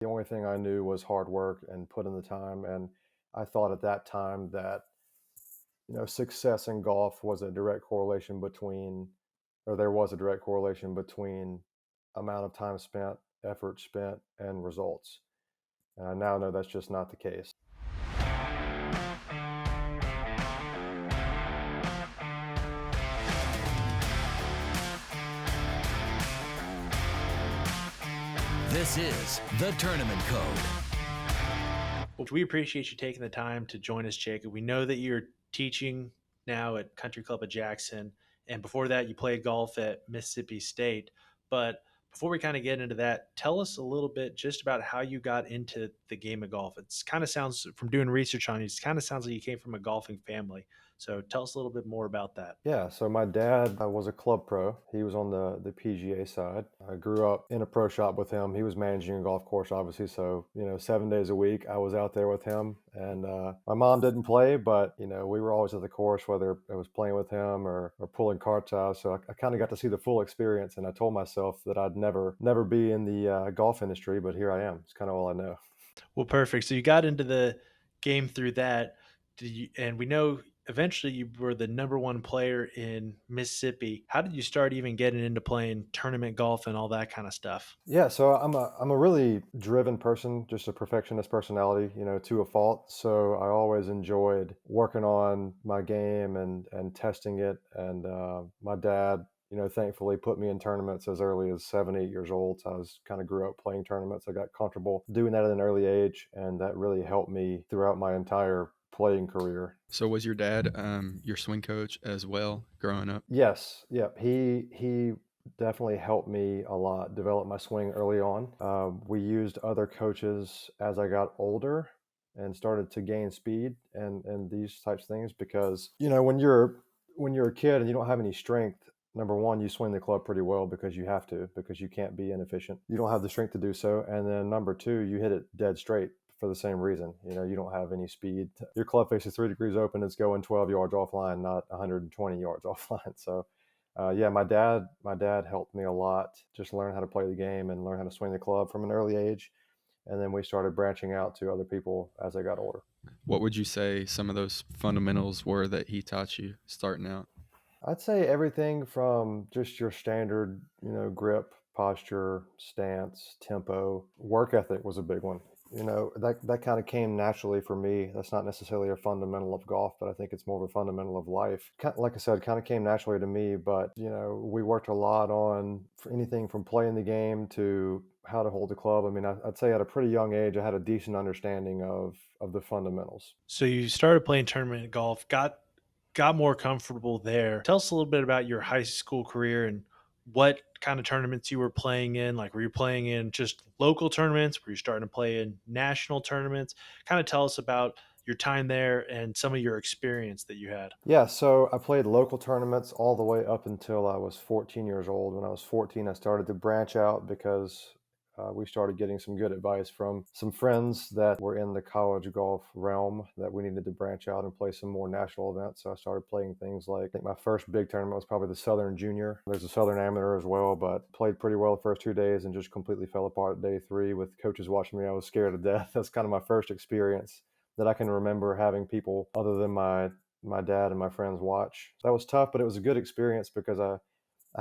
The only thing I knew was hard work and put in the time. And I thought at that time that, success in golf was a direct correlation between, or there was a direct correlation between amount of time spent, effort spent, and results. And I now know that's just not the case. This is the Tournament Code. Well, we appreciate you taking the time to join us, Jacob. We know that you're teaching now at Country Club of Jackson, and before that, you played golf at Mississippi State. But before we kind of get into that, tell us a little bit just about how you got into the game of golf. It's kind of sounds from doing research on you, it kind of sounds like you came from a golfing family. So tell us a little bit more about that. Yeah, so my dad was a club pro. He was on the PGA side. I grew up in a pro shop with him. He was managing a golf course, obviously. So, 7 days a week, I was out there with him. And my mom didn't play, but, we were always at the course, whether it was playing with him or pulling carts out. So I kind of got to see the full experience. And I told myself that I'd never be in the golf industry, but here I am. It's kind of all I know. Well, perfect. So you got into the game through that. And we know eventually you were the number one player in Mississippi. How did you start even getting into playing tournament golf and all that kind of stuff? Yeah, so I'm a really driven person, just a perfectionist personality, to a fault. So I always enjoyed working on my game and testing it. And my dad, thankfully put me in tournaments as early as 7, 8 years old. So I was kind of grew up playing tournaments. I got comfortable doing that at an early age, and that really helped me throughout my entire playing career. So was your dad your swing coach as well growing up? Yes, yep. He definitely helped me a lot develop my swing early on. We used other coaches as I got older and started to gain speed and these types of things because when you're a kid and you don't have any strength. Number one, you swing the club pretty well because you have to, because you can't be inefficient. You don't have the strength to do so. And then number two, you hit it dead straight for the same reason. You don't have any speed. Your club face is 3 degrees open. It's going 12 yards offline, not 120 yards offline. So, yeah, my dad helped me a lot. Just learn how to play the game and learn how to swing the club from an early age. And then we started branching out to other people as I got older. What would you say some of those fundamentals were that he taught you starting out? I'd say everything from just your standard, grip, posture, stance, tempo. Work ethic was a big one. That kind of came naturally for me. That's not necessarily a fundamental of golf, but I think it's more of a fundamental of life. Like I said, kind of came naturally to me, but we worked a lot on anything from playing the game to how to hold the club. I mean, I'd say at a pretty young age, I had a decent understanding of the fundamentals. So you started playing tournament golf, got more comfortable there. Tell us a little bit about your high school career and what kind of tournaments you were playing in. Like, were you playing in just local tournaments? Were you starting to play in national tournaments? Kind of tell us about your time there and some of your experience that you had. Yeah, so I played local tournaments all the way up until I was 14 years old. When I was 14, I started to branch out because we started getting some good advice from some friends that were in the college golf realm that we needed to branch out and play some more national events. So I started playing things like, I think my first big tournament was probably the Southern Junior. There's a Southern Amateur as well, but played pretty well the first 2 days and just completely fell apart at day three with coaches watching me. I was scared to death. That's kind of my first experience that I can remember having people other than my dad and my friends watch. That was tough, but it was a good experience because I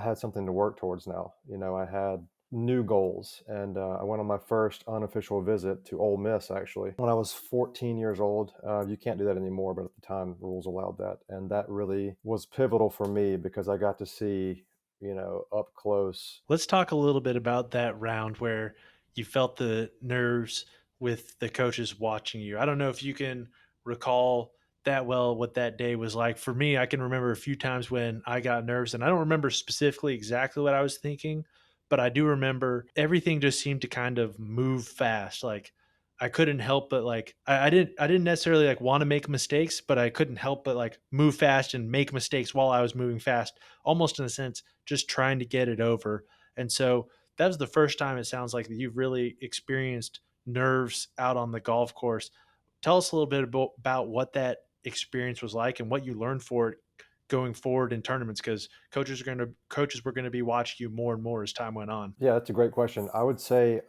had something to work towards now. I had new goals, and I went on my first unofficial visit to Ole Miss actually when I was 14 years old. You can't do that anymore, but at the time, rules allowed that, and that really was pivotal for me because I got to see, up close. Let's talk a little bit about that round where you felt the nerves with the coaches watching you. I don't know if you can recall that well what that day was like. For me, I can remember a few times when I got nerves, and I don't remember specifically exactly what I was thinking, but I do remember everything just seemed to kind of move fast. Like, I couldn't help but like I didn't necessarily like want to make mistakes, but I couldn't help but like move fast and make mistakes while I was moving fast, almost in a sense just trying to get it over. And so that was the first time it sounds like that you've really experienced nerves out on the golf course. Tell us a little bit about what that experience was like and what you learned for it going forward in tournaments because coaches were going to be watching you more and more as time went on? Yeah, that's a great question. I would say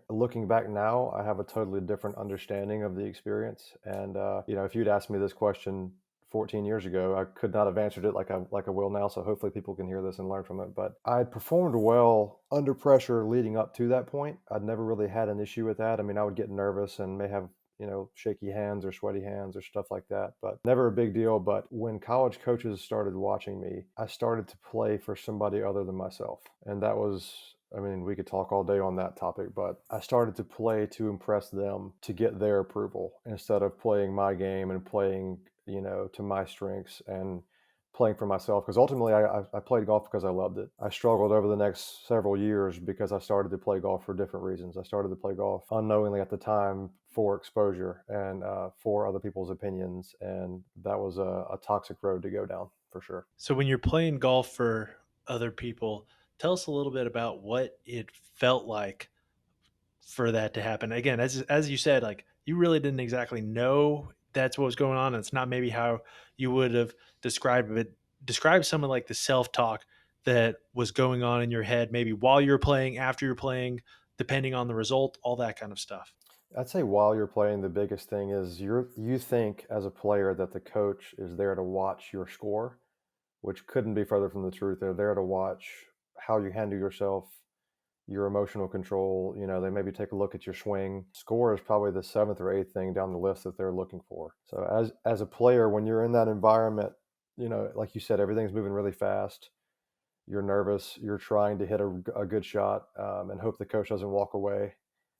looking back now, I have a totally different understanding of the experience. And if you'd asked me this question 14 years ago, I could not have answered it like I will now. So hopefully people can hear this and learn from it. But I performed well under pressure leading up to that point. I'd never really had an issue with that. I mean, I would get nervous and may have shaky hands or sweaty hands or stuff like that, but never a big deal. But when college coaches started watching me, I started to play for somebody other than myself. And that was, I mean, we could talk all day on that topic, but I started to play to impress them, to get their approval instead of playing my game and playing, to my strengths and playing for myself. Because ultimately, I played golf because I loved it. I struggled over the next several years because I started to play golf for different reasons. I started to play golf unknowingly at the time for exposure and for other people's opinions. And that was a toxic road to go down for sure. So when you're playing golf for other people, tell us a little bit about what it felt like for that to happen. Again, as you said, like you really didn't exactly know that's what was going on. It's not maybe how you would have described it. Describe some of like the self talk that was going on in your head, maybe while you're playing, after you're playing, depending on the result, all that kind of stuff. I'd say while you're playing, the biggest thing is you think as a player that the coach is there to watch your score, which couldn't be further from the truth. They're there to watch how you handle yourself, your emotional control. They maybe take a look at your swing. Score is probably the seventh or eighth thing down the list that they're looking for. So as a player, when you're in that environment, like you said, everything's moving really fast. You're nervous. You're trying to hit a good shot and hope the coach doesn't walk away.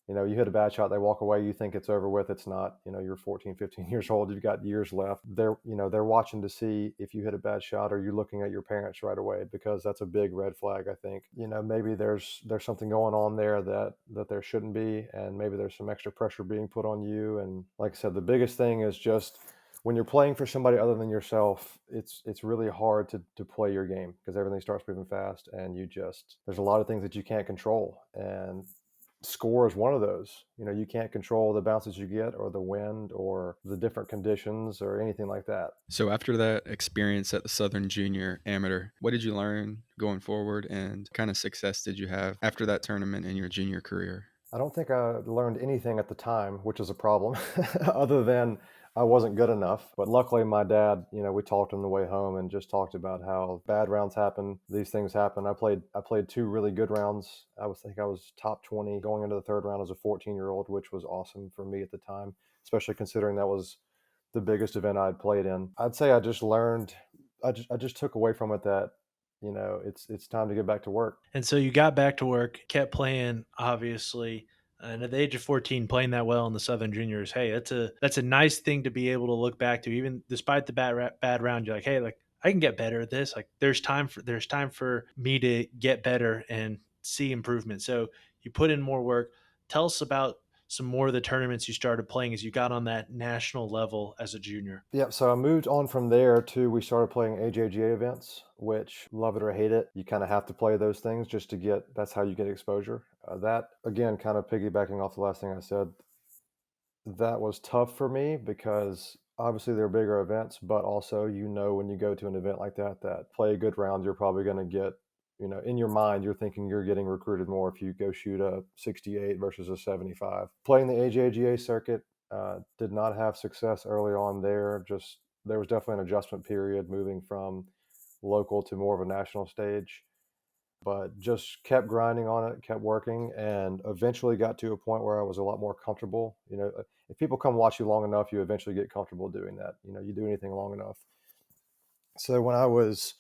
You hit a bad shot, they walk away, you think it's over with. It's not. You're 14, 15 years old. You've got years left. They're watching to see if you hit a bad shot. Or you looking at your parents right away, because that's a big red flag, I think. Maybe there's something going on there that there shouldn't be, and maybe there's some extra pressure being put on you. And like I said, the biggest thing is just when you're playing for somebody other than yourself, it's really hard to play your game because everything starts moving fast, and there's a lot of things that you can't control, and score is one of those. You can't control the bounces you get or the wind or the different conditions or anything like that. So after that experience at the Southern Junior Amateur, what did you learn going forward, and what kind of success did you have after that tournament in your junior career? I don't think I learned anything at the time, which is a problem, other than I wasn't good enough. But luckily, my dad, we talked on the way home and just talked about how bad rounds happen. These things happen. I played two really good rounds. I was top 20 going into the third round as a 14-year-old, which was awesome for me at the time, especially considering that was the biggest event I'd played in. I'd say I just learned. I just took away from it that it's time to get back to work. And so you got back to work, kept playing, obviously. And at the age of 14, playing that well in the Southern Juniors, hey, that's a nice thing to be able to look back to. Even despite the bad round, you're like, hey, like I can get better at this. Like there's time for me to get better and see improvement. So you put in more work. Tell us about some more of the tournaments you started playing as you got on that national level as a junior. Yeah, so I moved on from there to we started playing AJGA events, which love it or hate it, you kind of have to play those things just to that's how you get exposure. That again, kind of piggybacking off the last thing I said, that was tough for me because obviously they're bigger events, but also when you go to an event like that play a good round, you're probably going to get in your mind, you're thinking you're getting recruited more if you go shoot a 68 versus a 75. Playing the AJGA circuit, did not have success early on there. Just there was definitely an adjustment period moving from local to more of a national stage, but just kept grinding on it, kept working, and eventually got to a point where I was a lot more comfortable. If people come watch you long enough, you eventually get comfortable doing that. You do anything long enough. So when I was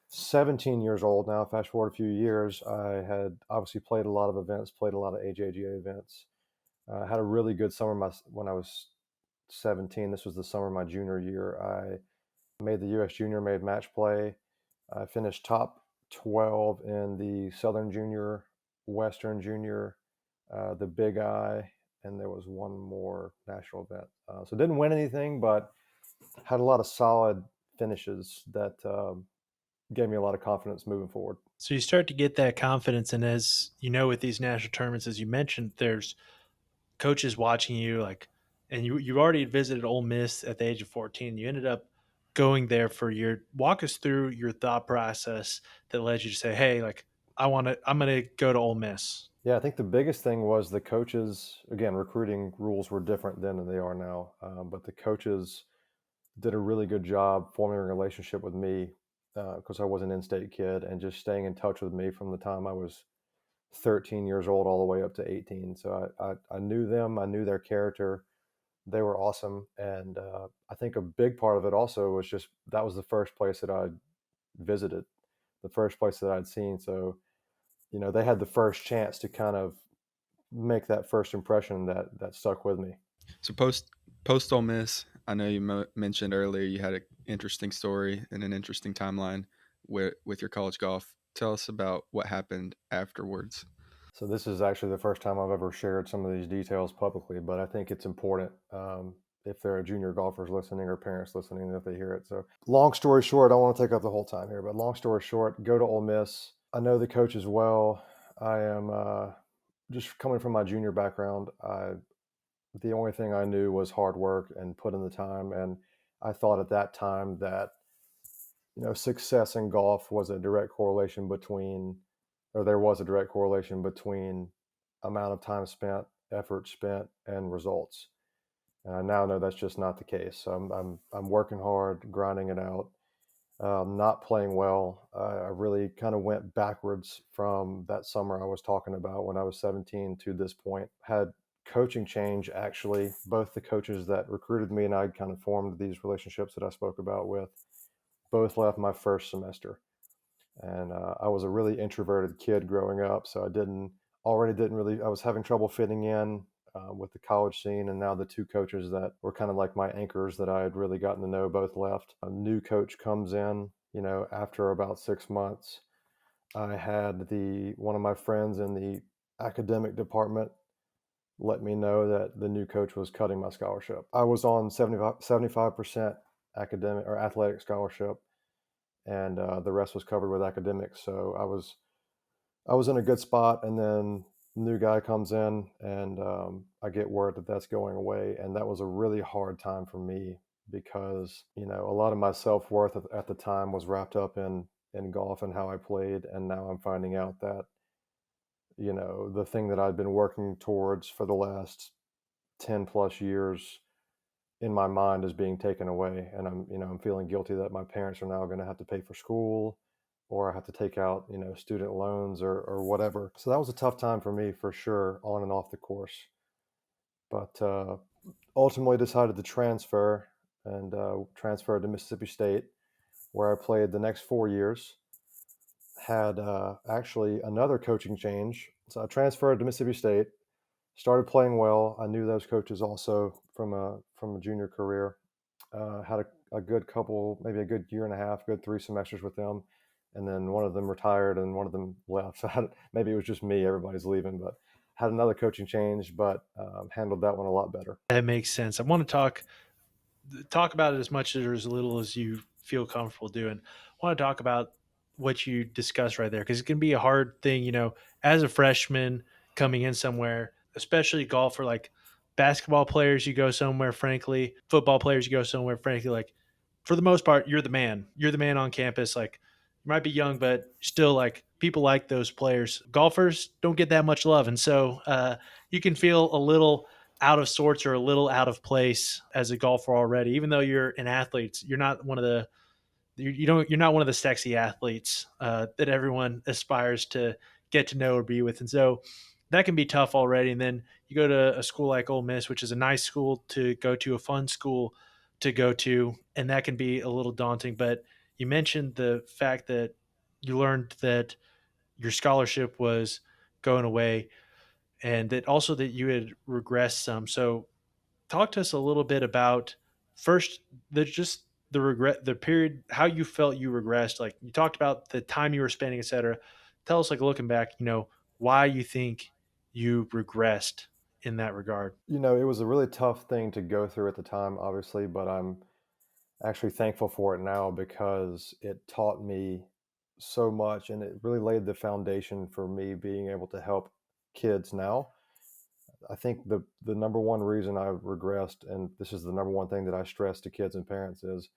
17 years old, now fast forward a few years, I had obviously played a lot of events, played a lot of AJGA events. Had a really good summer when I was 17. This was the summer of my junior year. I made the U.S. Junior, made match play. I finished top 12 in the Southern Junior, Western Junior, the Big I, and there was one more national event. So didn't win anything, but had a lot of solid finishes that gave me a lot of confidence moving forward. So you start to get that confidence, and as you know, with these national tournaments, as you mentioned, there's coaches watching you, like, and you already visited Ole Miss at the age of 14. You ended up going there for walk us through your thought process that led you to say, hey, like I'm going to go to Ole Miss. Yeah, I think the biggest thing was the coaches. Again, recruiting rules were different then than they are now, but the coaches did a really good job forming a relationship with me because I was an in-state kid and just staying in touch with me from the time I was 13 years old all the way up to 18. So I knew them, I knew their character. They were awesome, and I think a big part of it also was just that was the first place that I'd visited, the first place that I'd seen. So they had the first chance to kind of make that first impression that stuck with me. So post Ole Miss, I know you mentioned earlier you had an interesting story and an interesting timeline with your college golf. Tell us about what happened afterwards. So this is actually the first time I've ever shared some of these details publicly, but I think it's important if there are junior golfers listening or parents listening that they hear it. So long story short, I don't want to take up the whole time here, but long story short, go to Ole Miss. I know the coach as well. I am just coming from my junior background. The only thing I knew was hard work and put in the time, and I thought at that time that success in golf was a direct correlation between, or there was a direct correlation between amount of time spent, effort spent, and results. And I now know that's just not the case. So I'm working hard, grinding it out, not playing well. I really kind of went backwards from that summer I was talking about when I was 17 to this point. Had coaching change actually. Both the coaches that recruited me and I kind of formed these relationships that I spoke about with both left my first semester. And I was a really introverted kid growing up, so I was having trouble fitting in with the college scene. And now the two coaches that were kind of like my anchors that I had really gotten to know both left. A new coach comes in, after about 6 months. I had one of my friends in the academic department let me know that the new coach was cutting my scholarship. I was on 75% academic or athletic scholarship, and the rest was covered with academics. So I was in a good spot, and then new guy comes in, and I get word that that's going away, and that was a really hard time for me because a lot of my self worth at the time was wrapped up in golf and how I played, and now I'm finding out that the thing that I'd been working towards for the last 10 plus years in my mind is being taken away, and I'm feeling guilty that my parents are now going to have to pay for school, or I have to take out student loans or whatever. So that was a tough time for me for sure, on and off the course. But ultimately decided to transfer, and transferred to Mississippi State, where I played the next 4 years. Had actually another coaching change, so I transferred to Mississippi State, started playing well. I knew those coaches also from a junior career. Had a good couple, maybe a good year and a half, good 3 semesters with them, and then one of them retired and one of them left. So maybe it was just me. Everybody's leaving, but had another coaching change, but handled that one a lot better. That makes sense. I want to talk about it as much or as little as you feel comfortable doing. I want to talk about what you discussed right there because it can be a hard thing, as a freshman coming in somewhere, especially golfer, like basketball players, you go somewhere, frankly, football players, you go somewhere, frankly, like for the most part, you're the man. You're the man on campus. Like you might be young, but still like people like those players. Golfers don't get that much love. And so you can feel a little out of sorts or a little out of place as a golfer already, even though you're an athlete. You're not one of the you're not one of the sexy athletes that everyone aspires to get to know or be with, and so that can be tough already. And then you go to a school like Ole Miss, which is a nice school to go to, a fun school to go to, and that can be a little daunting. But you mentioned the fact that you learned that your scholarship was going away and that also that you had regressed some. So talk to us a little bit about first the regret, the period, how you felt you regressed. Like you talked about the time you were spending, et cetera. Tell us, like looking back, why you think you regressed in that regard. It was a really tough thing to go through at the time, obviously, but I'm actually thankful for it now because it taught me so much, and it really laid the foundation for me being able to help kids now. I think the number one reason I've regressed, and this is the number one thing that I stress to kids and parents, is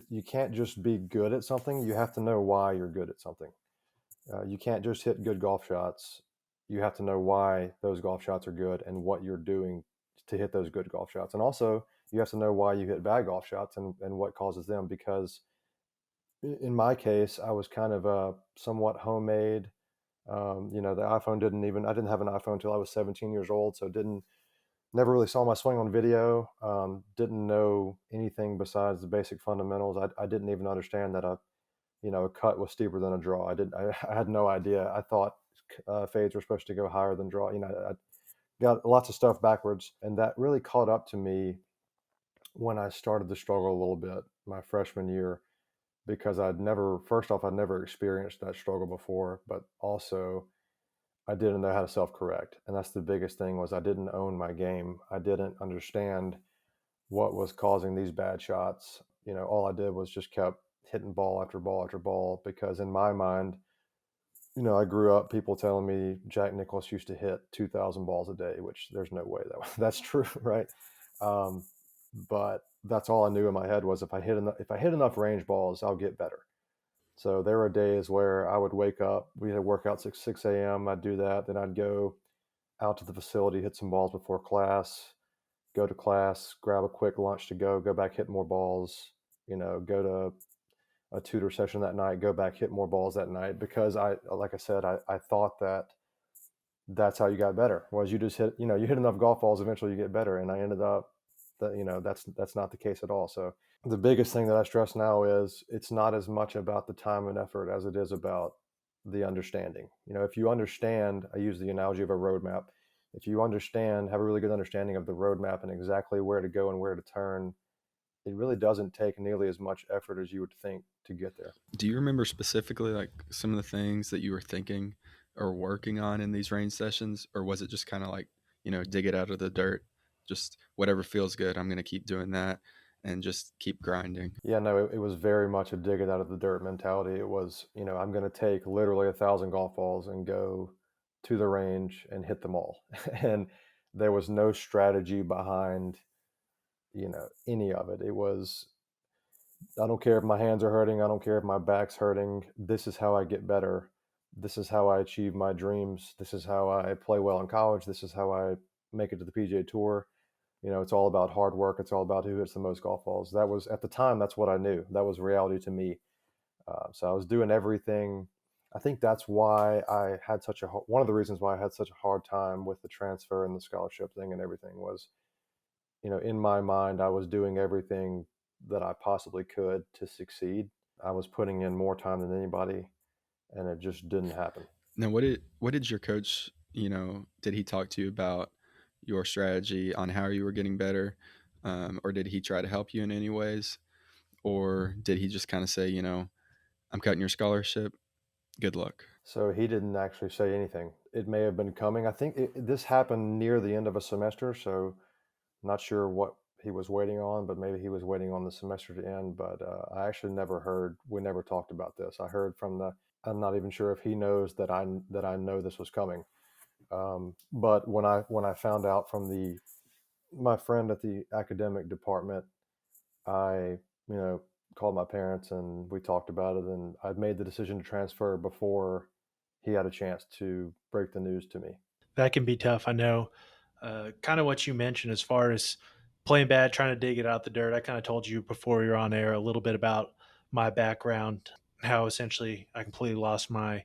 You can't just be good at something. You have to know why you're good at something. You can't just hit good golf shots. You have to know why those golf shots are good and what you're doing to hit those good golf shots. And also, you have to know why you hit bad golf shots and what causes them. Because in my case, I was kind of somewhat homemade. The iPhone I didn't have an iPhone until I was 17 years old. So never really saw my swing on video. Didn't know anything besides the basic fundamentals. I didn't even understand that a cut was steeper than a draw. I had no idea. I thought fades were supposed to go higher than draw. I got lots of stuff backwards, and that really caught up to me when I started to struggle a little bit my freshman year, because first off, I'd never experienced that struggle before, but also I didn't know how to self-correct. And that's the biggest thing, was I didn't own my game. I didn't understand what was causing these bad shots. All I did was just kept hitting ball after ball after ball, because in my mind, I grew up people telling me Jack Nicklaus used to hit 2,000 balls a day, which there's no way that's true, right? Um, but that's all I knew in my head, was if I hit enough range balls, I'll get better. So there were days where I would wake up, we had a workout 6 a.m. I'd do that, then I'd go out to the facility, hit some balls before class, go to class, grab a quick lunch to go back, hit more balls, go to a tutor session that night, go back, hit more balls that night, because like I said, I thought that's how you got better, was you just you hit enough golf balls, eventually you get better. And I ended up that's not the case at all. So the biggest thing that I stress now is it's not as much about the time and effort as it is about the understanding. If you understand, I use the analogy of a roadmap. If you have a really good understanding of the roadmap and exactly where to go and where to turn, it really doesn't take nearly as much effort as you would think to get there. Do you remember specifically like some of the things that you were thinking or working on in these range sessions, or was it just kind of like, dig it out of the dirt, just whatever feels good, I'm going to keep doing that and just keep grinding? Yeah, no, it was very much a dig it out of the dirt mentality. It was, I'm going to take literally 1,000 golf balls and go to the range and hit them all. And there was no strategy behind, any of it. It was, I don't care if my hands are hurting. I don't care if my back's hurting. This is how I get better. This is how I achieve my dreams. This is how I play well in college. This is how I make it to the PGA Tour. It's all about hard work. It's all about who hits the most golf balls. That was, at the time, that's what I knew. That was reality to me. So I was doing everything. I think that's why I had one of the reasons why I had such a hard time with the transfer and the scholarship thing and everything was, in my mind, I was doing everything that I possibly could to succeed. I was putting in more time than anybody, and it just didn't happen. Now, what did your coach, did he talk to you about your strategy on how you were getting better? Or did he try to help you in any ways? Or did he just kind of say, I'm cutting your scholarship, good luck? So he didn't actually say anything. It may have been coming. I think this happened near the end of a semester, so not sure what he was waiting on, but maybe he was waiting on the semester to end. But I actually we never talked about this. I heard I'm not even sure if he knows that I know this was coming. But when I found out from my friend at the academic department, I, called my parents and we talked about it, and I'd made the decision to transfer before he had a chance to break the news to me. That can be tough. I know kind of what you mentioned as far as playing bad, trying to dig it out the dirt. I kind of told you before we were on air a little bit about my background, how essentially I completely lost my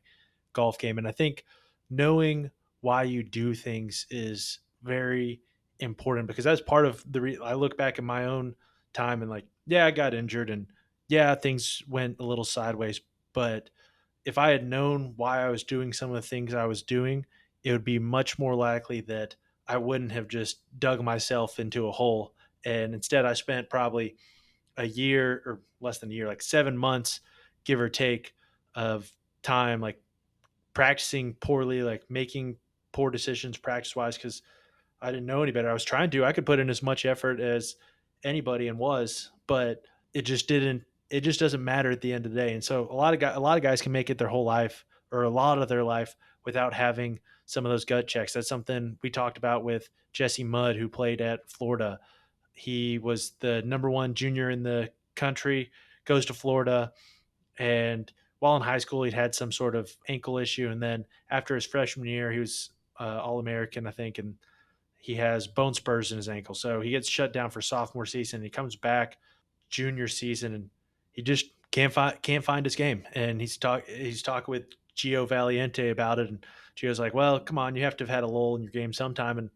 golf game. And I think knowing why you do things is very important, because that's part of I look back at my own time and like, yeah, I got injured and yeah, things went a little sideways. But if I had known why I was doing some of the things I was doing, it would be much more likely that I wouldn't have just dug myself into a hole. And instead, I spent probably a year or less than a year, like 7 months, give or take, of time, like practicing poorly, like making poor decisions practice wise, because I didn't know any better. I was trying to. I could put in as much effort as anybody and but it just didn't. It just doesn't matter at the end of the day. And so a lot of guys can make it their whole life or a lot of their life without having some of those gut checks. That's something we talked about with Jesse Mudd, who played at Florida. He was the number one junior in the country, goes to Florida, and while in high school, he'd had some sort of ankle issue, and then after his freshman year, he was All American, I think, and he has bone spurs in his ankle, so he gets shut down for sophomore season. He comes back junior season, and he just can't find his game. And he's talking with Gio Valiente about it, and Gio's like, "Well, come on, you have to have had a lull in your game sometime." And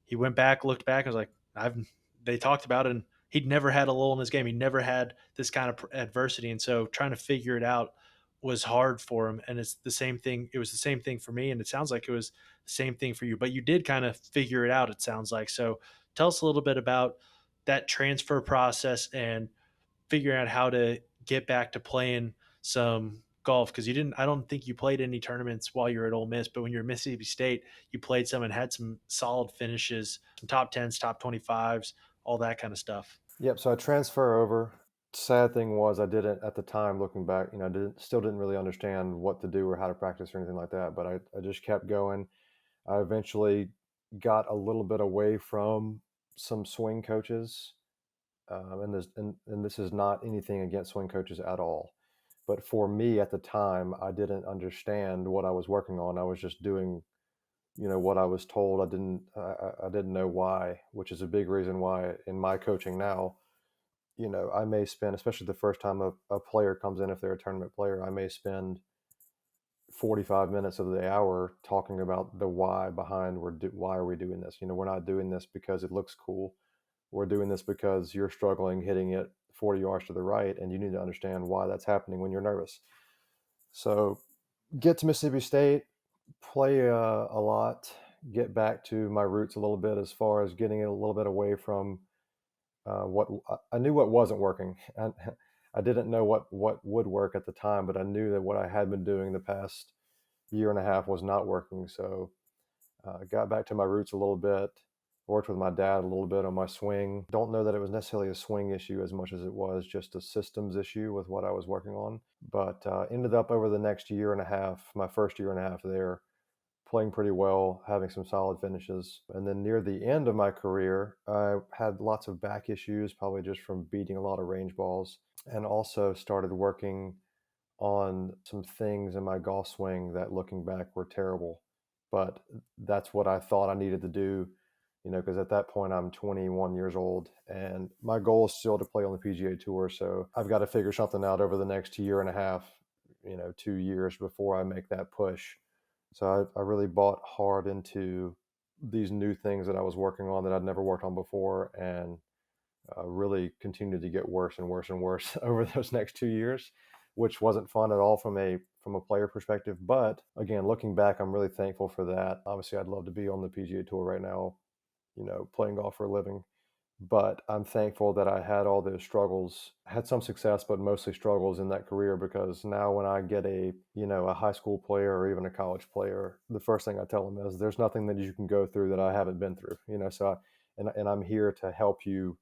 he went back, looked back, and was like, "I've." They talked about it, and he'd never had a lull in his game. He never had this kind of adversity, and so trying to figure it out was hard for him. And it's the same thing. It was the same thing for me, and it sounds like it was the same thing for you. But you did kind of figure it out. It sounds like. So tell us a little bit about that transfer process and figuring out how to get back to playing some golf, because you didn't. I don't think you played any tournaments while you were at Ole Miss, but when you're at Mississippi State, you played some and had some solid finishes, some top tens, top 25s, all that kind of stuff. Yep. So I transfer over. Sad thing was I didn't at the time. Looking back, still didn't really understand what to do or how to practice or anything like that. But I just kept going. I eventually got a little bit away from some swing coaches, and this is not anything against swing coaches at all. But for me at the time, I didn't understand what I was working on. I was just doing, what I was told. I didn't know why, which is a big reason why in my coaching now, I may spend, especially the first time a player comes in, if they're a tournament player, I may spend 45 minutes of the hour talking about the why behind why are we doing this. We're not doing this because it looks cool. We're doing this because you're struggling hitting it 40 yards to the right, and you need to understand why that's happening when you're nervous. So get to Mississippi State, play a lot, get back to my roots a little bit as far as getting a little bit away from what I knew what wasn't working. And I didn't know what would work at the time, but I knew that what I had been doing the past year and a half was not working. So got back to my roots a little bit, worked with my dad a little bit on my swing. Don't know that it was necessarily a swing issue as much as it was just a systems issue with what I was working on. But ended up over the next year and a half, my first year and a half there, playing pretty well, having some solid finishes. And then near the end of my career, I had lots of back issues, probably just from beating a lot of range balls, and also started working on some things in my golf swing that looking back were terrible. But that's what I thought I needed to do, because at that point I'm 21 years old and my goal is still to play on the PGA Tour. So I've got to figure something out over the next year and a half, 2 years before I make that push. So I really bought hard into these new things that I was working on that I'd never worked on before, and really continued to get worse and worse and worse over those next 2 years, which wasn't fun at all from a player perspective. But again, looking back, I'm really thankful for that. Obviously, I'd love to be on the PGA Tour right now, playing golf for a living. But I'm thankful that I had all those struggles, had some success, but mostly struggles in that career, because now when I get a high school player or even a college player, the first thing I tell them is there's nothing that you can go through that I haven't been through, and I'm here to help you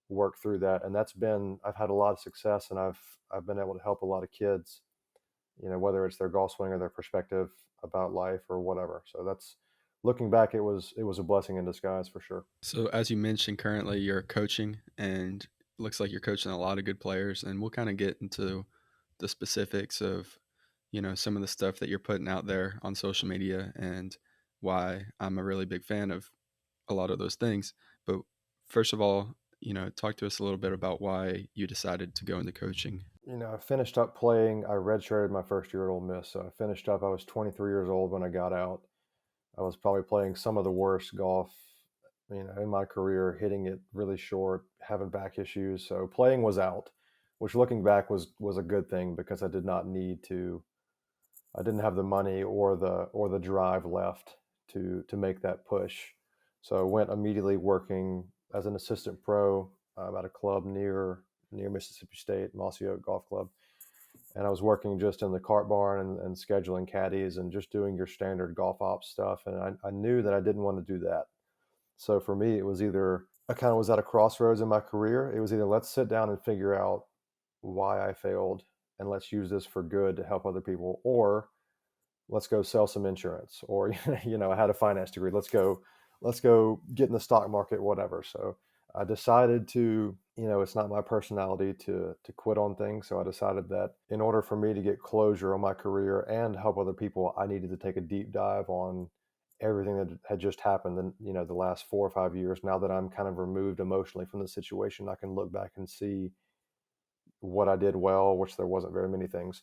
work through that. And I've had a lot of success, and I've been able to help a lot of kids, whether it's their golf swing or their perspective about life or whatever. So that's, looking back, it was a blessing in disguise for sure. So as you mentioned, currently you're coaching, and it looks like you're coaching a lot of good players. And we'll kind of get into the specifics of, some of the stuff that you're putting out there on social media and why I'm a really big fan of a lot of those things. But first of all, talk to us a little bit about why you decided to go into coaching. I finished up playing. I redshirted my first year at Ole Miss. So I finished up. I was 23 years old when I got out. I was probably playing some of the worst golf, in my career, hitting it really short, having back issues. So playing was out, which looking back was a good thing, because I did not need to. I didn't have the money or the drive left to make that push. So I went immediately working as an assistant pro at a club near Mississippi State, Mossy Oak Golf Club. And I was working just in the cart barn and scheduling caddies and just doing your standard golf ops stuff. And I knew that I didn't want to do that. So for me, it was either, I kind of was at a crossroads in my career. It was either let's sit down and figure out why I failed, and let's use this for good to help other people, or let's go sell some insurance, or I had a finance degree. Let's go get in the stock market, whatever. So I decided to it's not my personality to quit on things. So I decided that in order for me to get closure on my career and help other people, I needed to take a deep dive on everything that had just happened in, the last 4 or 5 years. Now that I'm kind of removed emotionally from the situation, I can look back and see what I did well, which there wasn't very many things,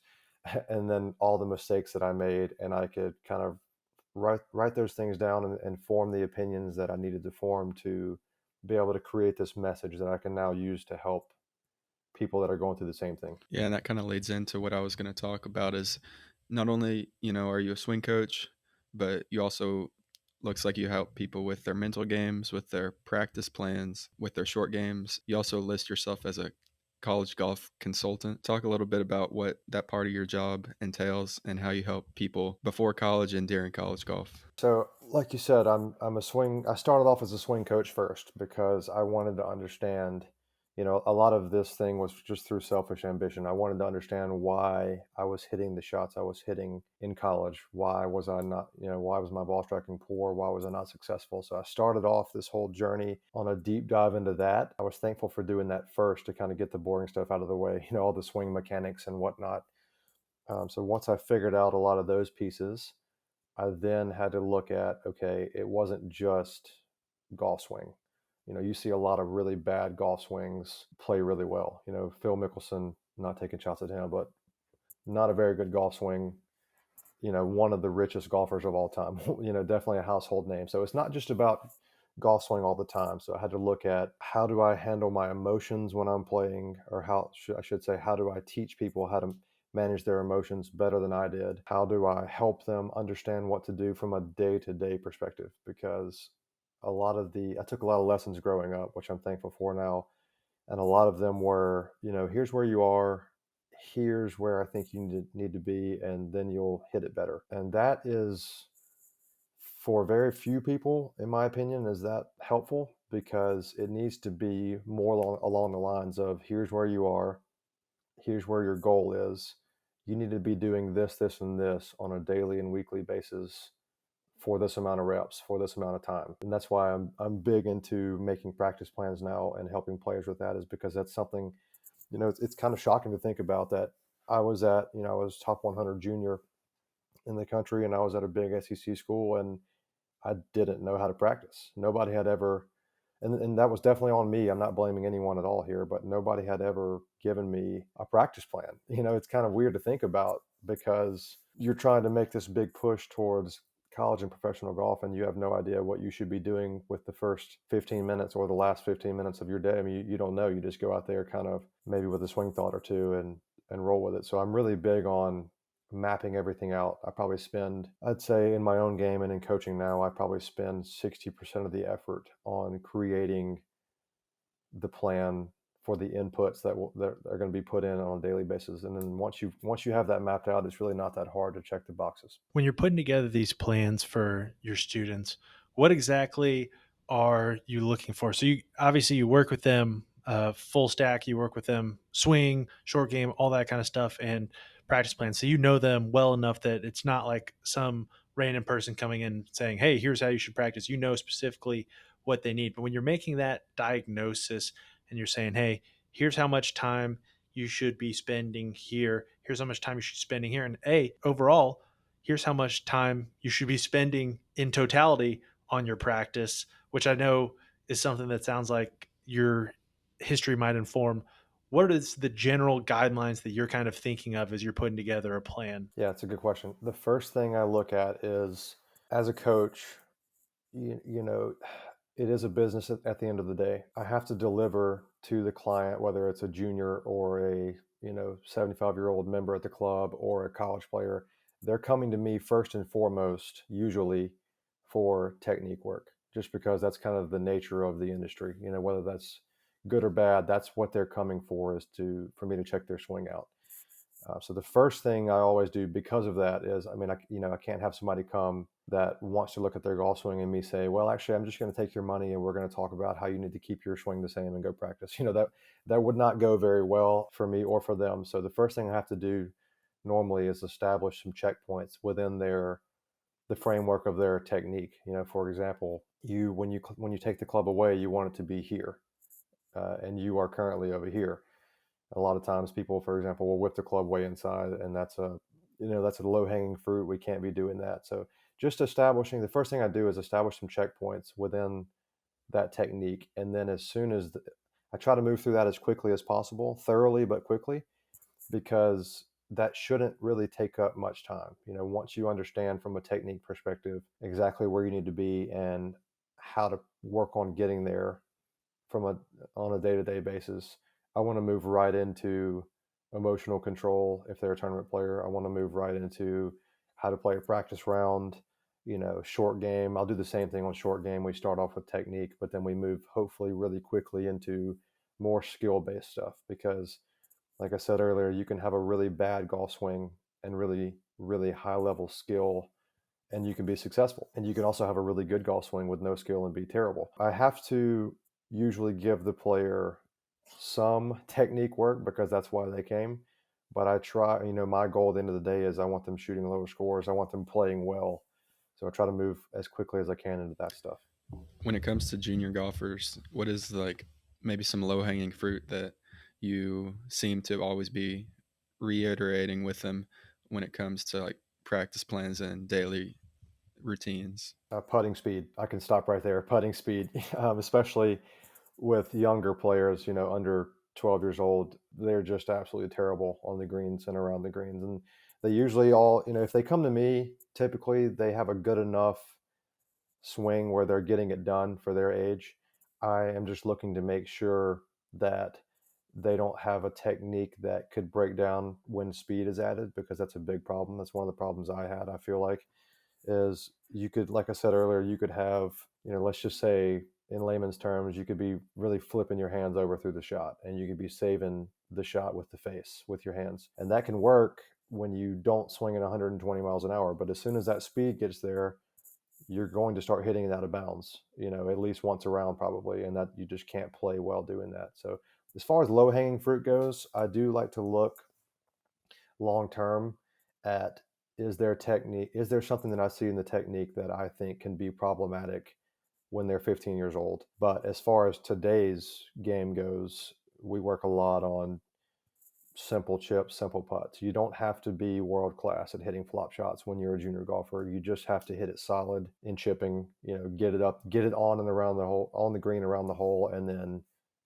and then all the mistakes that I made, and I could kind of write those things down and form the opinions that I needed to form to be able to create this message that I can now use to help people that are going through the same thing. Yeah, and that kind of leads into what I was going to talk about is not only, are you a swing coach, but you also looks like you help people with their mental games, with their practice plans, with their short games. You also list yourself as a college golf consultant. Talk a little bit about what that part of your job entails and how you help people before college and during college golf. So, like you said, I'm a swing. I started off as a swing coach first because I wanted to understand. A lot of this thing was just through selfish ambition. I wanted to understand why I was hitting the shots I was hitting in college. Why was I not? Why was my ball striking poor? Why was I not successful? So I started off this whole journey on a deep dive into that. I was thankful for doing that first to kind of get the boring stuff out of the way. All the swing mechanics and whatnot. So once I figured out a lot of those pieces, I then had to look at, okay, it wasn't just golf swing. You see a lot of really bad golf swings play really well. Phil Mickelson, not taking shots at him, but not a very good golf swing. One of the richest golfers of all time. Definitely a household name. So it's not just about golf swing all the time. So I had to look at, how do I handle my emotions when I'm playing, or I should say, how do I teach people how to manage their emotions better than I did? How do I help them understand what to do from a day-to-day perspective? Because I took a lot of lessons growing up, which I'm thankful for now. And a lot of them were, here's where you are, here's where I think you need to be, and then you'll hit it better. And that is, for very few people, in my opinion, is that helpful, because it needs to be more along the lines of, here's where you are, here's where your goal is. You need to be doing this, this, and this on a daily and weekly basis for this amount of reps, for this amount of time. And that's why I'm big into making practice plans now and helping players with that, is because that's something, it's kind of shocking to think about that. I was top 100 junior in the country, and I was at a big SEC school, and I didn't know how to practice. Nobody had ever, and that was definitely on me. I'm not blaming anyone at all here, but nobody had ever given me a practice plan. It's kind of weird to think about, because you're trying to make this big push towards college and professional golf, and you have no idea what you should be doing with the first 15 minutes or the last 15 minutes of your day. I mean, you don't know. You just go out there kind of maybe with a swing thought or two and roll with it. So I'm really big on mapping everything out. I'd say in my own game and in coaching now, I probably spend 60% of the effort on creating the plan for the inputs that are going to be put in on a daily basis. And then once you have that mapped out, it's really not that hard to check the boxes. When you're putting together these plans for your students, what exactly are you looking for? So you work with them full stack, you work with them swing, short game, all that kind of stuff, and practice plans. So you know them well enough that it's not like some random person coming in saying, hey, here's how you should practice. You know specifically what they need. But when you're making that diagnosis and you're saying, hey, here's how much time you should be spending here, here's how much time you should be spending here, and overall, here's how much time you should be spending in totality on your practice, which I know is something that sounds like your history might inform. What is the general guidelines that you're kind of thinking of as you're putting together a plan? Yeah, it's a good question. The first thing I look at is, as a coach, you know, it is a business at the end of the day. I have to deliver to the client, whether it's a junior or a 75-year-old member at the club or a college player. They're coming to me first and foremost, usually, for technique work, just because that's kind of the nature of the industry. Whether that's good or bad, that's what they're coming for, is for me to check their swing out. So the first thing I always do because of that is, I can't have somebody come that wants to look at their golf swing and me say, well, actually, I'm just going to take your money and we're going to talk about how you need to keep your swing the same and go practice. That would not go very well for me or for them. So the first thing I have to do normally is establish some checkpoints within the framework of their technique. For example, when you take the club away, you want it to be here. and you are currently over here. A lot of times people, for example, will whip the club way inside, and that's a low hanging fruit. We can't be doing that. So just establishing, the first thing I do is establish some checkpoints within that technique. And then as soon as I try to move through that as quickly as possible, thoroughly, but quickly, because that shouldn't really take up much time. Once you understand from a technique perspective exactly where you need to be and how to work on getting there on a day-to-day basis, I want to move right into emotional control. If they're a tournament player, I want to move right into how to play a practice round, short game. I'll do the same thing on short game. We start off with technique, but then we move hopefully really quickly into more skill-based stuff, because like I said earlier, you can have a really bad golf swing and really, really high level skill, and you can be successful. And you can also have a really good golf swing with no skill and be terrible. I have to usually give the player some technique work because that's why they came. But I try, my goal at the end of the day is I want them shooting lower scores. I want them playing well. So I try to move as quickly as I can into that stuff. When it comes to junior golfers, what is like maybe some low hanging fruit that you seem to always be reiterating with them when it comes to like practice plans and daily routines? Putting speed. I can stop right there. Putting speed, especially with younger players, under 12 years old, they're just absolutely terrible on the greens and around the greens. And they usually all, if they come to me, typically they have a good enough swing where they're getting it done for their age. I am just looking to make sure that they don't have a technique that could break down when speed is added, because that's a big problem. That's one of the problems I had, I feel like, is you could, like I said earlier, you could have, let's just say in layman's terms, you could be really flipping your hands over through the shot, and you could be saving the shot with the face, with your hands. And that can work when you don't swing at 120 miles an hour. But as soon as that speed gets there, you're going to start hitting it out of bounds, at least once around probably. And that you just can't play well doing that. So as far as low hanging fruit goes, I do like to look long term at, is there something that I see in the technique that I think can be problematic when they're 15 years old? But as far as today's game goes, we work a lot on simple chips, simple putts. You don't have to be world class at hitting flop shots when you're a junior golfer. You just have to hit it solid in chipping, get it up, get it on and around the hole, on the green around the hole, and then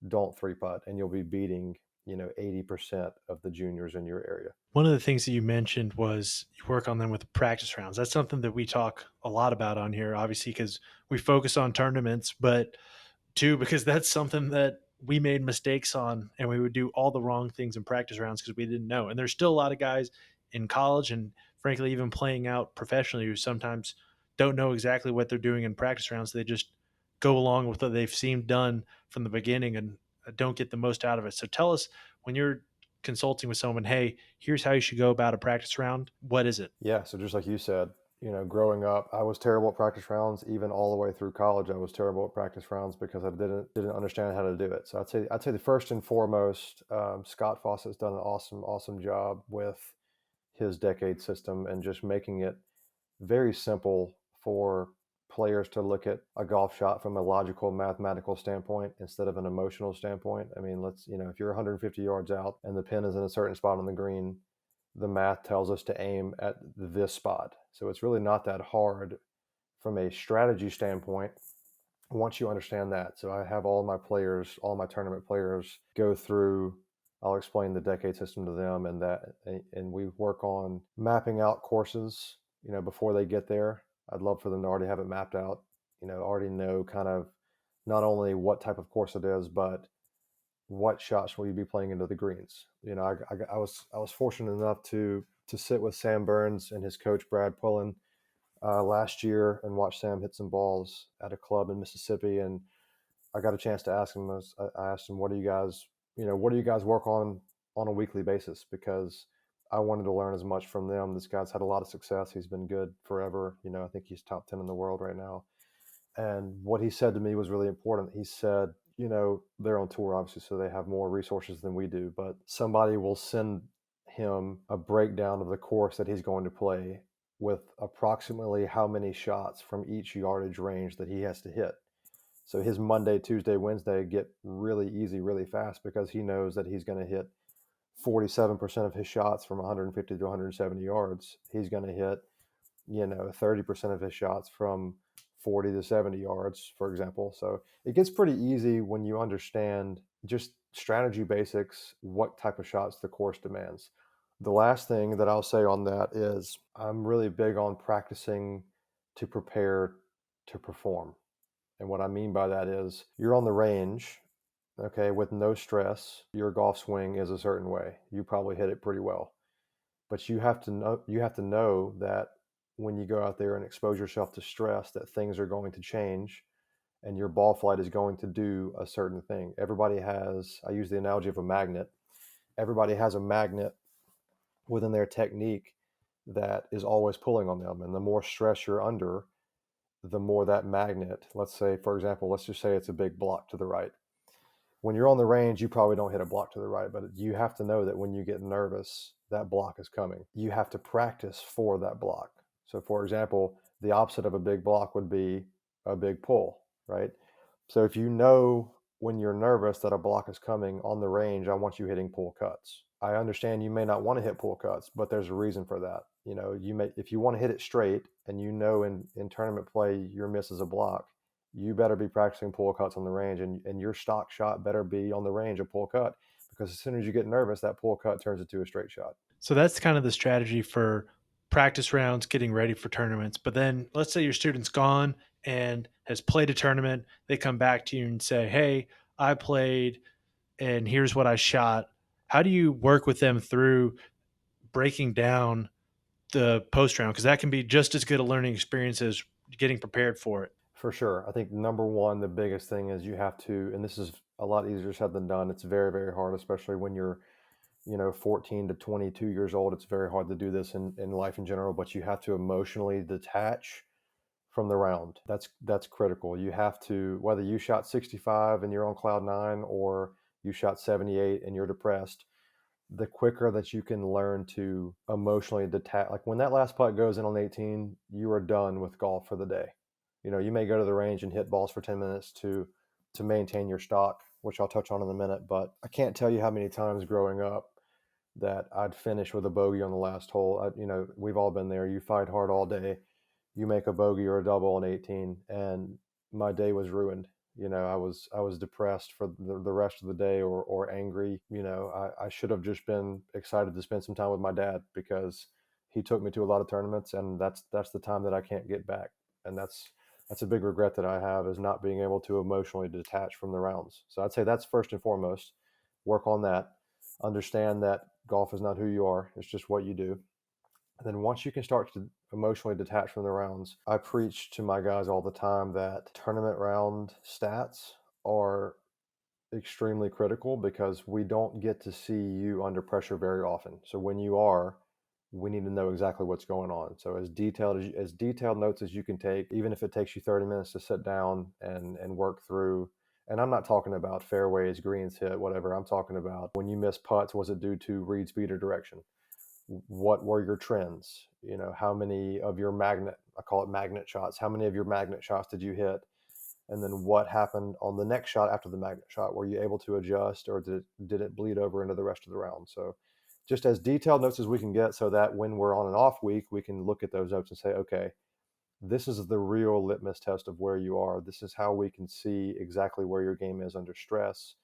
don't three putt, and you'll be beating 80% of the juniors in your area. One of the things that you mentioned was you work on them with practice rounds. That's something that we talk a lot about on here, obviously, because we focus on tournaments, but two, because that's something that we made mistakes on, and we would do all the wrong things in practice rounds because we didn't know. And there's still a lot of guys in college and frankly, even playing out professionally who sometimes don't know exactly what they're doing in practice rounds. They just go along with what they've seen done from the beginning and don't get the most out of it. So tell us, when you're consulting with someone, hey, here's how you should go about a practice round. What is it? Yeah. So just like you said, growing up, I was terrible at practice rounds. Even all the way through college, I was terrible at practice rounds because I didn't understand how to do it. So I'd say the first and foremost, Scott Fawcett's done an awesome job with his decade system and just making it very simple for players to look at a golf shot from a logical mathematical standpoint instead of an emotional standpoint. I mean, if you're 150 yards out and the pin is in a certain spot on the green, the math tells us to aim at this spot. So it's really not that hard from a strategy standpoint once you understand that. So I have all my tournament players go through, I'll explain the decade system to them, and we work on mapping out courses, before they get there. I'd love for them to already have it mapped out, already know kind of not only what type of course it is, but what shots will you be playing into the greens. I was fortunate enough to sit with Sam Burns and his coach Brad Pullen last year and watch Sam hit some balls at a club in Mississippi, and I got a chance to ask him. I asked him, what do you guys work on a weekly basis? Because I wanted to learn as much from them. This guy's had a lot of success. He's been good forever. I think he's top 10 in the world right now. And what he said to me was really important. He said, they're on tour, obviously, so they have more resources than we do, but somebody will send him a breakdown of the course that he's going to play with approximately how many shots from each yardage range that he has to hit. So his Monday, Tuesday, Wednesday get really easy really fast because he knows that he's going to hit 47% of his shots from 150 to 170 yards. He's going to hit, 30% of his shots from 40 to 70 yards, for example. So it gets pretty easy when you understand just strategy basics, what type of shots the course demands. The last thing that I'll say on that is I'm really big on practicing to prepare to perform. And what I mean by that is you're on the range, okay, with no stress. Your golf swing is a certain way. You probably hit it pretty well. But you have to know that when you go out there and expose yourself to stress, that things are going to change and your ball flight is going to do a certain thing. Everybody has, I use the analogy of a magnet. Everybody has a magnet within their technique that is always pulling on them. And the more stress you're under, the more that magnet, let's say, for example, let's just say it's a big block to the right. When you're on the range, you probably don't hit a block to the right, but you have to know that when you get nervous, that block is coming. You have to practice for that block. So, for example, the opposite of a big block would be a big pull, right? So, if you know when you're nervous that a block is coming on the range, I want you hitting pull cuts. I understand you may not want to hit pull cuts, but there's a reason for that. You may, if you want to hit it straight and in tournament play your miss is a block, you better be practicing pull cuts on the range, and your stock shot better be on the range of pull cut, because as soon as you get nervous, that pull cut turns into a straight shot. So that's kind of the strategy for practice rounds, getting ready for tournaments. But then let's say your student's gone and has played a tournament. They come back to you and say, "Hey, I played and here's what I shot." How do you work with them through breaking down the post round? Because that can be just as good a learning experience as getting prepared for it. For sure. I think number one, the biggest thing is you have to, and this is a lot easier said than done. It's very, very hard, especially when you're 14 to 22 years old. It's very hard to do this in life in general, but you have to emotionally detach from the round. That's critical. You have to, whether you shot 65 and you're on cloud nine, or you shot 78 and you're depressed, the quicker that you can learn to emotionally detach, like when that last putt goes in on 18, you are done with golf for the day. You may go to the range and hit balls for 10 minutes to maintain your stock, which I'll touch on in a minute, but I can't tell you how many times growing up that I'd finish with a bogey on the last hole. We've all been there. You fight hard all day, you make a bogey or a double on 18, and my day was ruined. I was depressed for the rest of the day, or angry. I should have just been excited to spend some time with my dad, because he took me to a lot of tournaments, and that's the time that I can't get back. And that's a big regret that I have, is not being able to emotionally detach from the rounds. So I'd say that's first and foremost. Work on that. Understand that golf is not who you are, it's just what you do. And then once you can start to emotionally detach from the rounds, I preach to my guys all the time that tournament round stats are extremely critical, because we don't get to see you under pressure very often. So when you are, we need to know exactly what's going on. So as detailed notes as you can take, even if it takes you 30 minutes to sit down and work through. And I'm not talking about fairways, greens hit, whatever. I'm talking about when you miss putts, was it due to read speed or direction? What were your trends? How many of your I call it magnet shots, how many of your magnet shots did you hit? And then what happened on the next shot after the magnet shot? Were you able to adjust, or did it bleed over into the rest of the round? So just as detailed notes as we can get, so that when we're on an off week, we can look at those notes and say, okay, this is the real litmus test of where you are. This is how we can see exactly where your game is under stress.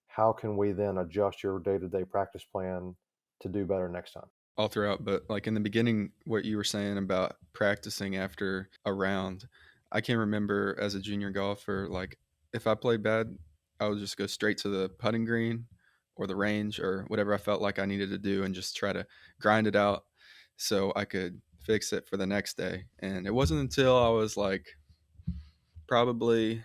How can we then adjust your day-to-day practice plan to do better next time? All throughout, but like in the beginning, what you were saying about practicing after a round, I can remember as a junior golfer, like if I played bad, I would just go straight to the putting green or the range or whatever I felt like I needed to do and just try to grind it out so I could fix it for the next day. And it wasn't until I was like probably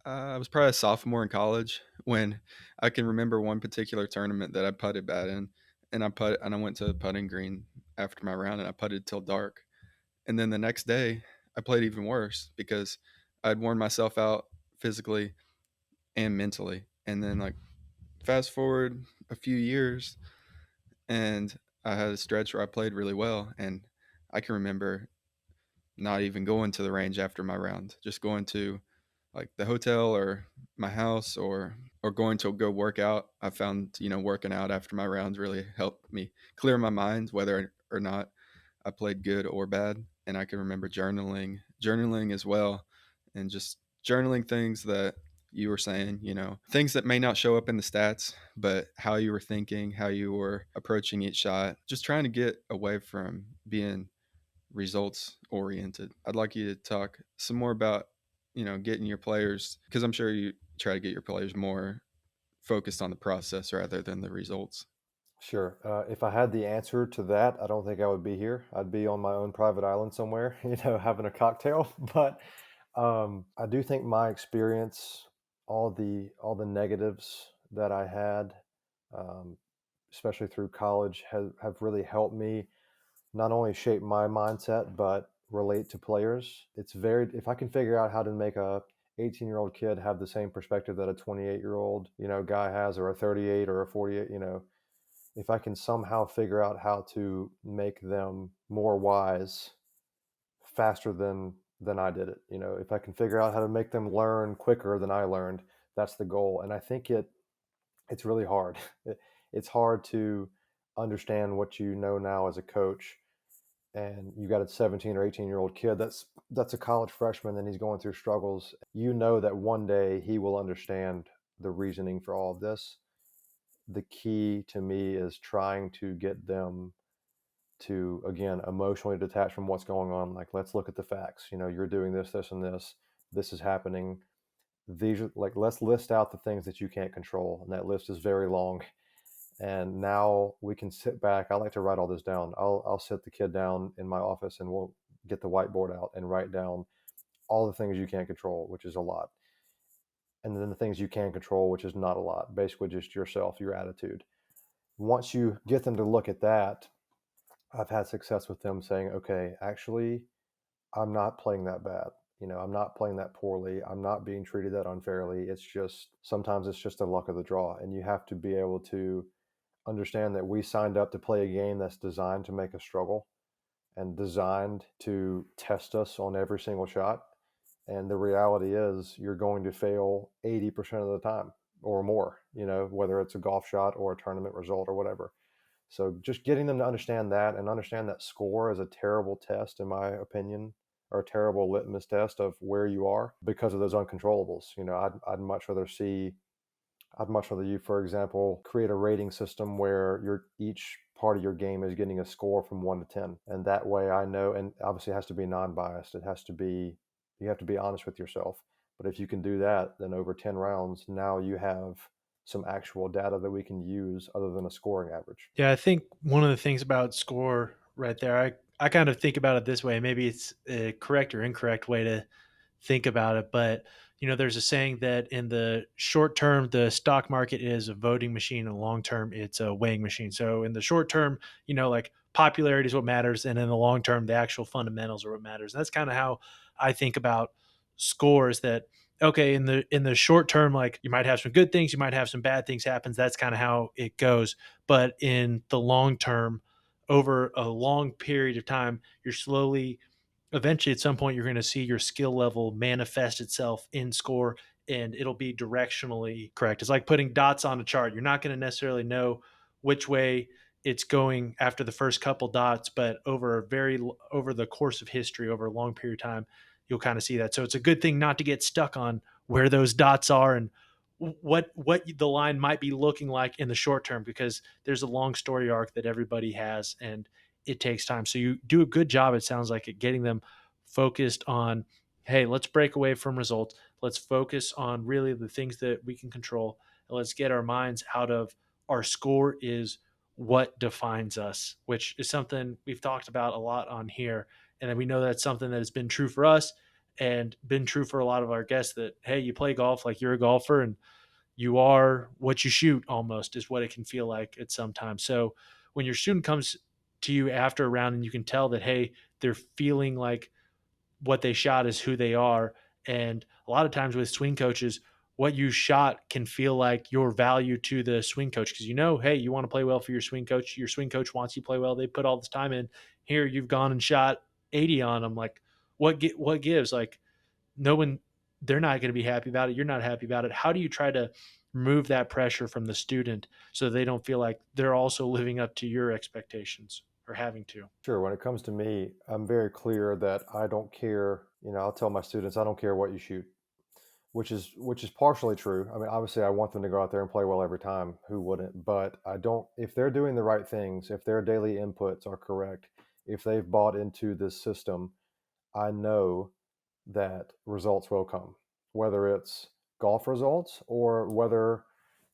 I was probably a sophomore in college when I can remember one particular tournament that I putted bad in, and I went to the putting green after my round and I putted till dark. And then the next day I played even worse because I'd worn myself out physically and mentally. And then like fast forward a few years and I had a stretch where I played really well, and I can remember not even going to the range after my round, just going to like the hotel or my house or going to go work out. I found, working out after my rounds really helped me clear my mind, whether or not I played good or bad. And I can remember journaling as well, and just journaling things that you were saying, things that may not show up in the stats, but how you were thinking, how you were approaching each shot, just trying to get away from being results oriented. I'd like you to talk some more about, getting your players, because I'm sure you try to get your players more focused on the process rather than the results. Sure. If I had the answer to that, I don't think I would be here. I'd be on my own private island somewhere, having a cocktail. But I do think my experience, all the negatives that I had, um, especially through college, have really helped me not only shape my mindset but relate to players. If I can figure out how to make a 18-year-old kid have the same perspective that a 28-year-old guy has, or a 38 or a 48, if I can somehow figure out how to make them more wise faster than I did it, if I can figure out how to make them learn quicker than I learned, that's the goal. And I think it's really hard. It's hard to understand what you know now as a coach, and you got a 17 or 18-year-old kid that's a college freshman, and he's going through struggles. You know that one day he will understand the reasoning for all of this. The key to me is trying to get them to, again, emotionally detach from what's going on. Like, let's look at the facts. You're doing this and this is happening. These are, like, let's list out the things that you can't control, and that list is very long. And now we can sit back. I like to write all this down. I'll sit the kid down in my office, and we'll get the whiteboard out and write down all the things you can't control, which is a lot, and then the things you can control, which is not a lot. Basically just yourself, your attitude. Once you get them to look at that, I've had success with them saying, okay, actually, I'm not playing that bad. I'm not playing that poorly. I'm not being treated that unfairly. It's just, sometimes it's just the luck of the draw. And you have to be able to understand that we signed up to play a game that's designed to make us struggle and designed to test us on every single shot. And the reality is, you're going to fail 80% of the time or more, whether it's a golf shot or a tournament result or whatever. So just getting them to understand that, and understand that score is a terrible test, in my opinion, or a terrible litmus test of where you are because of those uncontrollables. I'd much rather you, for example, create a rating system where each part of your game is getting a score from 1 to 10. And that way I know, and obviously it has to be non-biased. You have to be honest with yourself. But if you can do that, then over 10 rounds, now you have some actual data that we can use other than a scoring average. Yeah, I think one of the things about score right there, I kind of think about it this way. Maybe it's a correct or incorrect way to think about it, but there's a saying that in the short term, the stock market is a voting machine, and long term, it's a weighing machine. So in the short term, like popularity is what matters, and in the long term, the actual fundamentals are what matters. And that's kind of how I think about scores. That okay, in the short term, like you might have some good things, you might have some bad things happens. That's kind of how it goes. But in the long term, over a long period of time, you're slowly, eventually at some point, you're going to see your skill level manifest itself in score, and it'll be directionally correct. It's like putting dots on a chart. You're not going to necessarily know which way it's going after the first couple dots, but over the course of history, over a long period of time, you'll kind of see that. So it's a good thing not to get stuck on where those dots are and what the line might be looking like in the short term, because there's a long story arc that everybody has, and it takes time. So you do a good job, it sounds like, at getting them focused on, hey, let's break away from results. Let's focus on really the things that we can control. And let's get our minds out of our score is what defines us, which is something we've talked about a lot on here. And then we know that's something that has been true for us and been true for a lot of our guests, that, hey, you play golf like you're a golfer, and you are what you shoot, almost, is what it can feel like at some time. So when your student comes to you after a round and you can tell that, hey, they're feeling like what they shot is who they are. And a lot of times with swing coaches, what you shot can feel like your value to the swing coach, because hey, you want to play well for your swing coach. Your swing coach wants you to play well. They put all this time in. Here you've gone and shot 80 on them. Like, what gives? Like, no one they're not going to be happy about it. You're not happy about it. How do you try to remove that pressure from the student so they don't feel like they're also living up to your expectations or having to? Sure. When it comes to me, I'm very clear that I don't care. I'll tell my students, I don't care what you shoot, which is partially true. I mean, obviously, I want them to go out there and play well every time. Who wouldn't? But I don't. If they're doing the right things, if their daily inputs are correct, if they've bought into this system, I know that results will come, whether it's golf results or whether,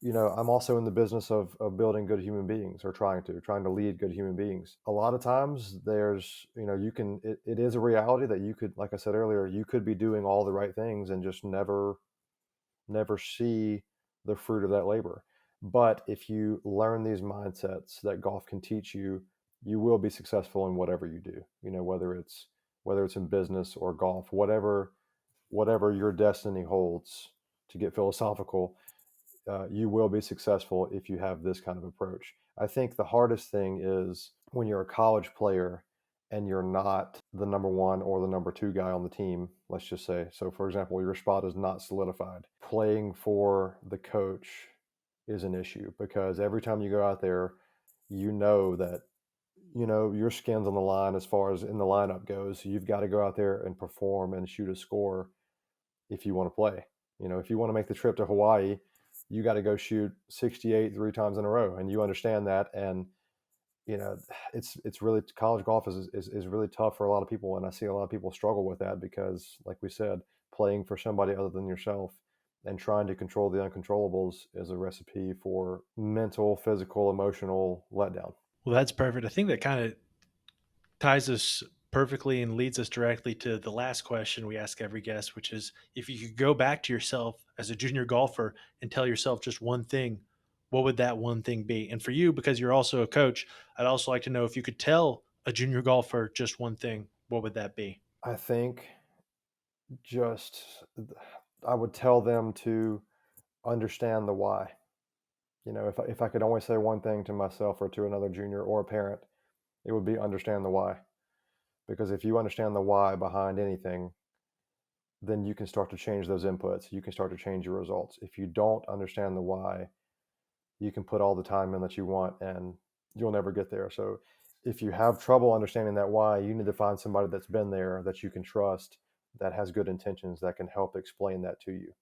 I'm also in the business of building good human beings, or trying to lead good human beings. A lot of times there's, it is a reality that you could, like I said earlier, you could be doing all the right things and just never see the fruit of that labor. But if you learn these mindsets that golf can teach you, you will be successful in whatever you do. Whether it's in business or golf, whatever your destiny holds. To get philosophical, you will be successful if you have this kind of approach. I think the hardest thing is when you're a college player and you're not the number one or the number two guy on the team, let's just say. So, for example, your spot is not solidified. Playing for the coach is an issue, because every time you go out there, that your skin's on the line as far as in the lineup goes. You've got to go out there and perform and shoot a score if you want to play. If you want to make the trip to Hawaii, you got to go shoot 68 3 times in a row, and you understand that. And it's really, college golf is really tough for a lot of people, and I see a lot of people struggle with that because, like we said, playing for somebody other than yourself and trying to control the uncontrollables is a recipe for mental, physical, emotional letdown. Well, that's perfect. I think that kind of ties us perfectly and leads us directly to the last question we ask every guest, which is, if you could go back to yourself as a junior golfer and tell yourself just one thing, what would that one thing be? And for you, because you're also a coach, I'd also like to know, if you could tell a junior golfer just one thing, what would that be? I think just I would tell them to understand the why. If I could only say one thing to myself or to another junior or a parent, it would be understand the why. Because if you understand the why behind anything, then you can start to change those inputs. You can start to change your results. If you don't understand the why, you can put all the time in that you want and you'll never get there. So if you have trouble understanding that why, you need to find somebody that's been there, that you can trust, that has good intentions, that can help explain that to you.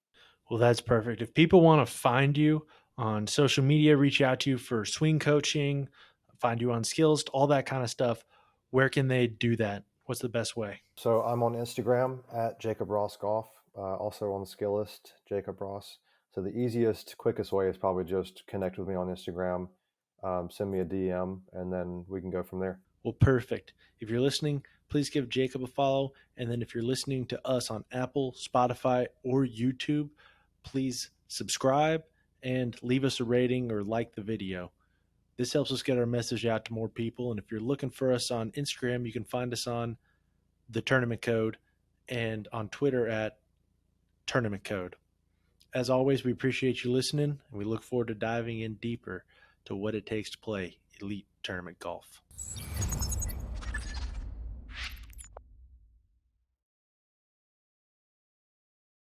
Well, that's perfect. If people want to find you on social media, reach out to you for swing coaching, find you on Skills, all that kind of stuff, where can they do that? What's the best way? So I'm on Instagram at Jacob Ross Golf, also on the skill list, Jacob Ross. So the easiest, quickest way is probably just connect with me on Instagram, send me a DM, and then we can go from there. Well, perfect. If you're listening, please give Jacob a follow. And then if you're listening to us on Apple, Spotify, or YouTube, please subscribe and leave us a rating or like the video. This helps us get our message out to more people. And if you're looking for us on Instagram, you can find us on The Tournament Code and on Twitter at Tournament Code. As always, we appreciate you listening, and we look forward to diving in deeper to what it takes to play elite tournament golf.